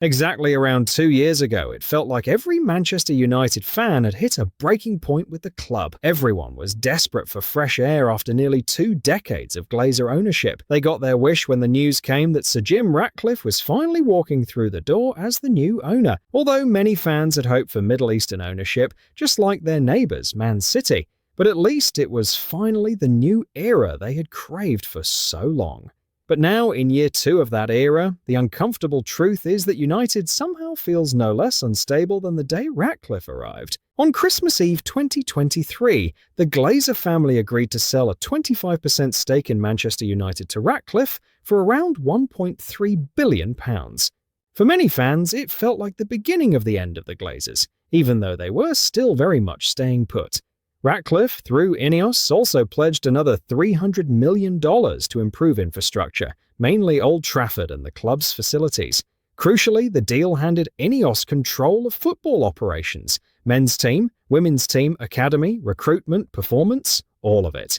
Exactly around 2 years ago, it felt like every Manchester United fan had hit a breaking point with the club. Everyone was desperate for fresh air after nearly 2 decades of Glazer ownership. They got their wish when the news came that Sir Jim Ratcliffe was finally walking through the door as the new owner, although many fans had hoped for Middle Eastern ownership, just like their neighbours, Man City. But at least it was finally the new era they had craved for so long. But now, in year 2 of that era, the uncomfortable truth is that United somehow feels no less unstable than the day Ratcliffe arrived. On Christmas Eve 2023, the Glazer family agreed to sell a 25% stake in Manchester United to Ratcliffe for around £1.3 billion. For many fans, it felt like the beginning of the end of the Glazers, even though they were still very much staying put. Ratcliffe, through INEOS, also pledged another $300 million to improve infrastructure, mainly Old Trafford and the club's facilities. Crucially, the deal handed INEOS control of football operations, men's team, women's team, academy, recruitment, performance, all of it.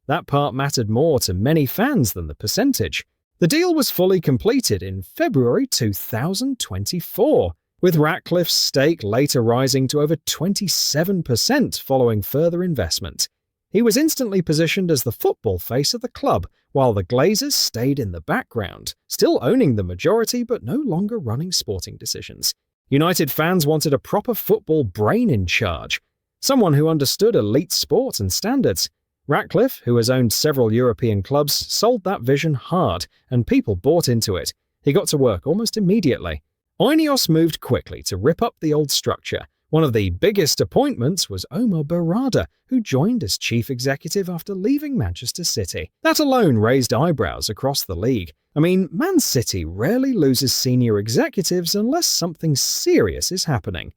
That part mattered more to many fans than the percentage. The deal was fully completed in February 2024. With Ratcliffe's stake later rising to over 27% following further investment. He was instantly positioned as the football face of the club, while the Glazers stayed in the background, still owning the majority but no longer running sporting decisions. United fans wanted a proper football brain in charge, someone who understood elite sport and standards. Ratcliffe, who has owned several European clubs, sold that vision hard, and people bought into it. He got to work almost immediately. INEOS moved quickly to rip up the old structure. One of the biggest appointments was Omar Barada, who joined as chief executive after leaving Manchester City. That alone raised eyebrows across the league. I mean, Man City rarely loses senior executives unless something serious is happening.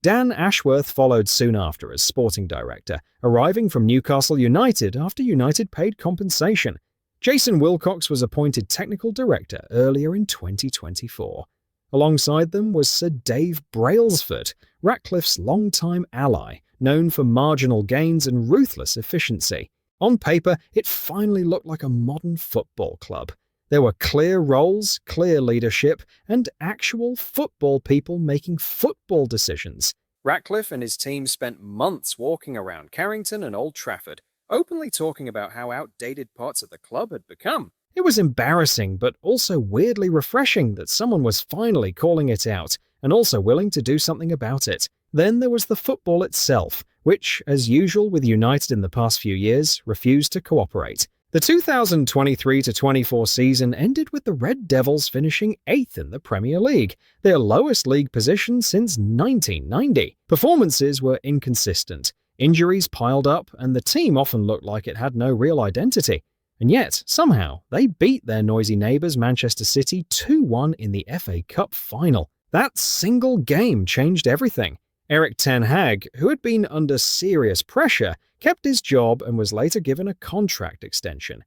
Dan Ashworth followed soon after as sporting director, arriving from Newcastle United after United paid compensation. Jason Wilcox was appointed technical director earlier in 2024. Alongside them was Sir Dave Brailsford, Ratcliffe's longtime ally, known for marginal gains and ruthless efficiency. On paper, it finally looked like a modern football club. There were clear roles, clear leadership, and actual football people making football decisions. Ratcliffe and his team spent months walking around Carrington and Old Trafford, openly talking about how outdated parts of the club had become. It was embarrassing, but also weirdly refreshing that someone was finally calling it out and also willing to do something about it. Then there was the football itself, which, as usual with United in the past few years, refused to cooperate. The 2023-24 season ended with the Red Devils finishing 8th in the Premier League, their lowest league position since 1990. Performances were inconsistent, injuries piled up, and the team often looked like it had no real identity. And yet, somehow, they beat their noisy neighbours Manchester City 2-1 in the FA Cup final. That single game changed everything. Erik ten Hag, who had been under serious pressure, kept his job and was later given a contract extension.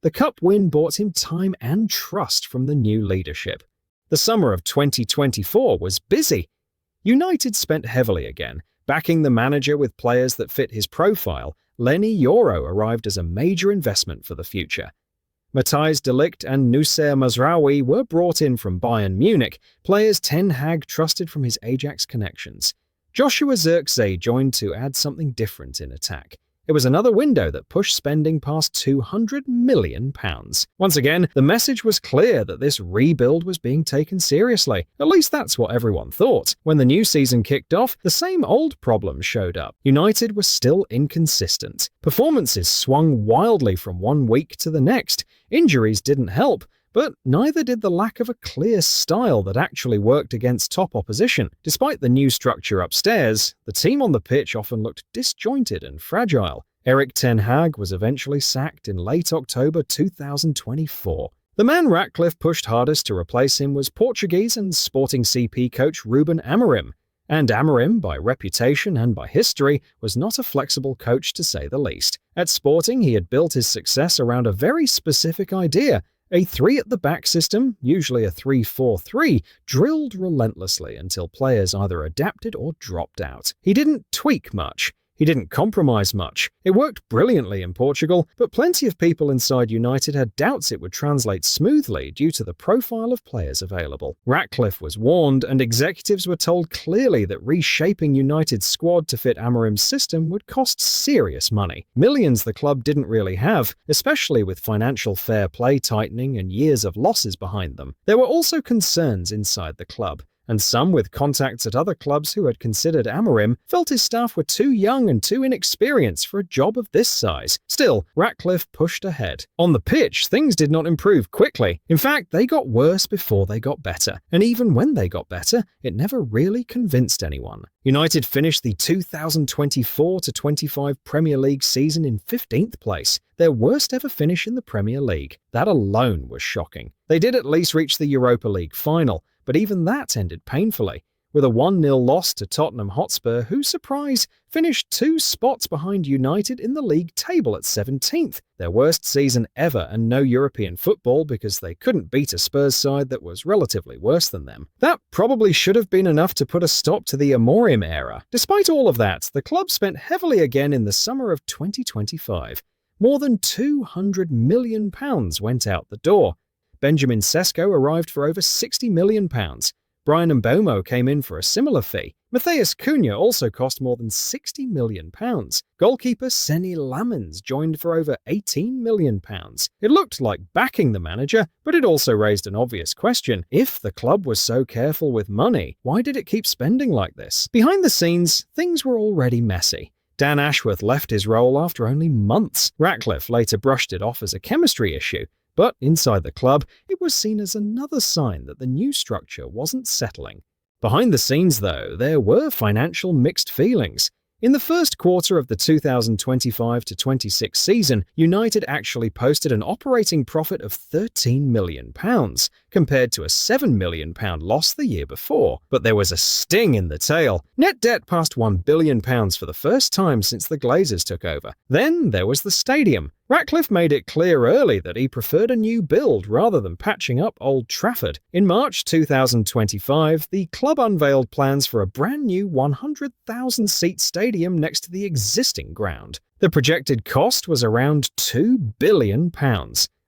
The cup win bought him time and trust from the new leadership. The summer of 2024 was busy. United spent heavily again, backing the manager with players that fit his profile. Lenny Yoro arrived as a major investment for the future. Matthijs de Ligt and Noussair Mazraoui were brought in from Bayern Munich, players Ten Hag trusted from his Ajax connections. Joshua Zirkzee joined to add something different in attack. It was another window that pushed spending past £200 million. Once again, the message was clear that this rebuild was being taken seriously. At least that's what everyone thought. When the new season kicked off, the same old problems showed up. United was still inconsistent. Performances swung wildly from one week to the next. Injuries didn't help, but neither did the lack of a clear style that actually worked against top opposition. Despite the new structure upstairs, the team on the pitch often looked disjointed and fragile. Erik ten Hag was eventually sacked in late October 2024. The man Ratcliffe pushed hardest to replace him was Portuguese and Sporting CP coach Ruben Amorim. And Amorim, by reputation and by history, was not a flexible coach to say the least. At Sporting, he had built his success around a very specific idea: a 3-at-the-back system, usually a 3-4-3, drilled relentlessly until players either adapted or dropped out. He didn't tweak much. He didn't compromise much. It worked brilliantly in Portugal, but plenty of people inside United had doubts it would translate smoothly due to the profile of players available. Ratcliffe was warned, and executives were told clearly that reshaping United's squad to fit Amorim's system would cost serious money. Millions the club didn't really have, especially with financial fair play tightening and years of losses behind them. There were also concerns inside the club, and some with contacts at other clubs who had considered Amorim felt his staff were too young and too inexperienced for a job of this size. Still, Ratcliffe pushed ahead. On the pitch, things did not improve quickly. In fact, they got worse before they got better. And even when they got better, it never really convinced anyone. United finished the 2024-25 Premier League season in 15th place, their worst ever finish in the Premier League. That alone was shocking. They did at least reach the Europa League final, but even that ended painfully, with a 1-0 loss to Tottenham Hotspur, who, surprise, finished 2 spots behind United in the league table at 17th, their worst season ever, and no European football because they couldn't beat a Spurs side that was relatively worse than them. That probably should have been enough to put a stop to the Amorim era. Despite all of that, the club spent heavily again in the summer of 2025. More than £200 million went out the door. Benjamin Sesko arrived for over £60 million. Brian Mbeumo came in for a similar fee. Matheus Cunha also cost more than £60 million. Goalkeeper Seny Lamens joined for over £18 million. It looked like backing the manager, but it also raised an obvious question. If the club was so careful with money, why did it keep spending like this? Behind the scenes, things were already messy. Dan Ashworth left his role after only months. Ratcliffe later brushed it off as a chemistry issue. But inside the club, it was seen as another sign that the new structure wasn't settling. Behind the scenes, though, there were financial mixed feelings. In the first quarter of the 2025-26 season, United actually posted an operating profit of £13 million, compared to a £7 million loss the year before. But there was a sting in the tail. Net debt passed £1 billion for the first time since the Glazers took over. Then there was the stadium. Ratcliffe made it clear early that he preferred a new build rather than patching up Old Trafford. In March 2025, the club unveiled plans for a brand new 100,000-seat stadium next to the existing ground. The projected cost was around £2 billion.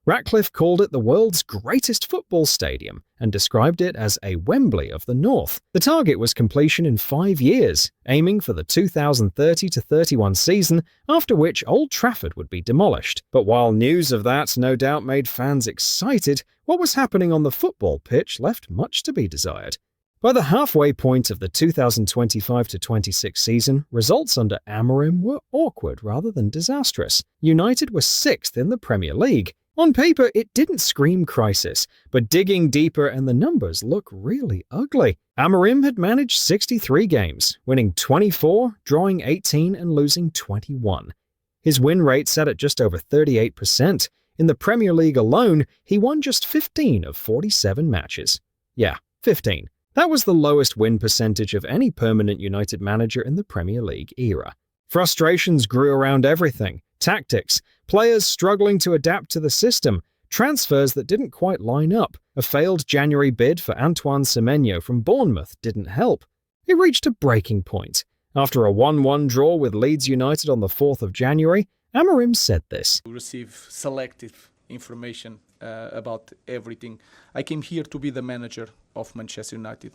Ratcliffe called it the world's greatest football stadium and described it as a Wembley of the North. The target was completion in 5 years, aiming for the 2030-31 season, after which Old Trafford would be demolished. But while news of that no doubt made fans excited, what was happening on the football pitch left much to be desired. By the halfway point of the 2025-26 season, results under Amorim were awkward rather than disastrous. United were 6th in the Premier League. On paper, it didn't scream crisis, but digging deeper and the numbers look really ugly. Amorim had managed 63 games, winning 24, drawing 18 and losing 21. His win rate sat at just over 38%. In the Premier League alone, he won just 15 of 47 matches. Yeah, 15. That was the lowest win percentage of any permanent United manager in the Premier League era. Frustrations grew around everything. Tactics, players struggling to adapt to the system, transfers that didn't quite line up. A failed January bid for Antoine Semenyo from Bournemouth didn't help. It reached a breaking point. After a 1-1 draw with Leeds United on the 4th of January, Amorim said this. We receive selective information about everything. I came here to be the manager of Manchester United,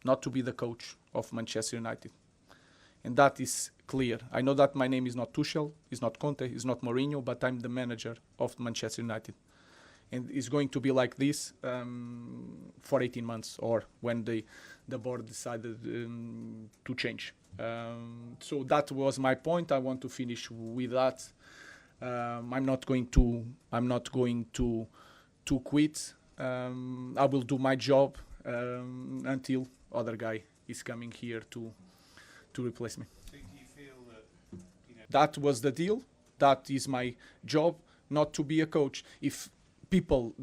not to be the coach of Manchester United. And that is clear. I know that my name is not Tuchel, it's not Conte, it's not Mourinho, but I'm the manager of Manchester United. And it's going to be like this for 18 months, or when the board decided to change. So that was my point. I want to finish with that. I'm not going to quit. I will do my job until other guy is coming here to replace me. So do you feel that, that was the deal? That is my job, not to be a coach. If people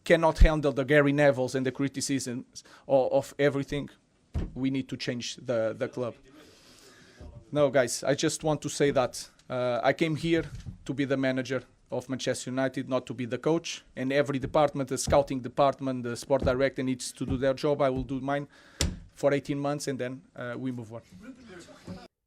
cannot handle the Gary Nevilles and the criticisms of everything, we need to change the club. No, guys, I just want to say that I came here to be the manager of Manchester United, not to be the coach. And every department, the scouting department, the sport director needs to do their job. I will do mine for 18 months and then we move on.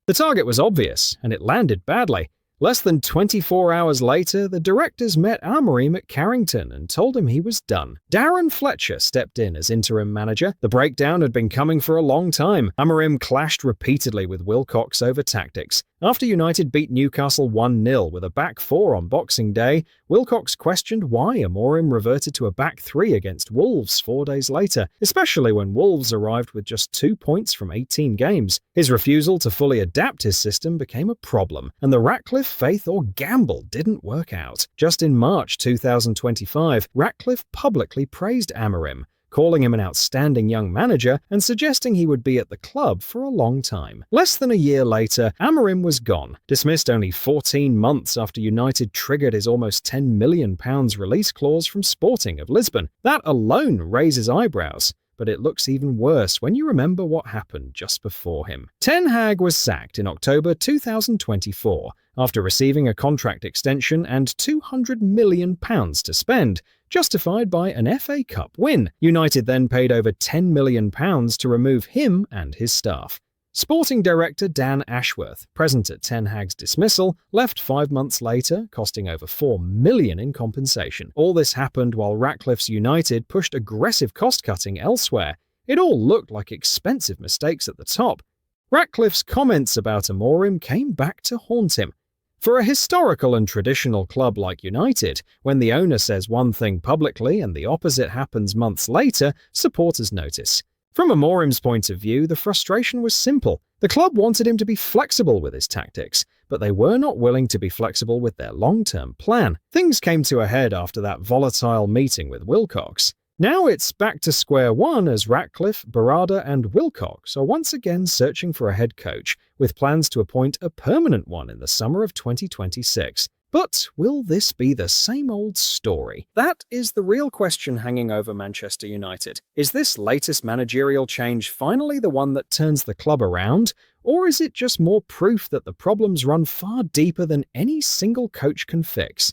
The target was obvious, and it landed badly. Less than 24 hours later, the directors met Amorim at Carrington and told him he was done. Darren Fletcher stepped in as interim manager. The breakdown had been coming for a long time. Amorim clashed repeatedly with Wilcox over tactics. After United beat Newcastle 1-0 with a back four on Boxing Day, Wilcox questioned why Amorim reverted to a back three against Wolves 4 days later, especially when Wolves arrived with just 2 points from 18 games. His refusal to fully adapt his system became a problem, and the Ratcliffe faith or gamble didn't work out. Just in March 2025, Ratcliffe publicly praised Amorim, calling him an outstanding young manager and suggesting he would be at the club for a long time. Less than a year later, Amorim was gone, dismissed only 14 months after United triggered his almost £10 million release clause from Sporting of Lisbon. That alone raises eyebrows, but it looks even worse when you remember what happened just before him. Ten Hag was sacked in October 2024 after receiving a contract extension and £200 million to spend, justified by an FA Cup win. United then paid over £10 million to remove him and his staff. Sporting director Dan Ashworth, present at Ten Hag's dismissal, left 5 months later, costing over £4 million in compensation. All this happened while Ratcliffe's United pushed aggressive cost-cutting elsewhere. It all looked like expensive mistakes at the top. Ratcliffe's comments about Amorim came back to haunt him. For a historical and traditional club like United, when the owner says one thing publicly and the opposite happens months later, supporters notice. From Amorim's point of view, the frustration was simple. The club wanted him to be flexible with his tactics, but they were not willing to be flexible with their long-term plan. Things came to a head after that volatile meeting with Wilcox. Now it's back to square one as Ratcliffe, Barada and Wilcox are once again searching for a head coach, with plans to appoint a permanent one in the summer of 2026. But will this be the same old story? That is the real question hanging over Manchester United. Is this latest managerial change finally the one that turns the club around? Or is it just more proof that the problems run far deeper than any single coach can fix?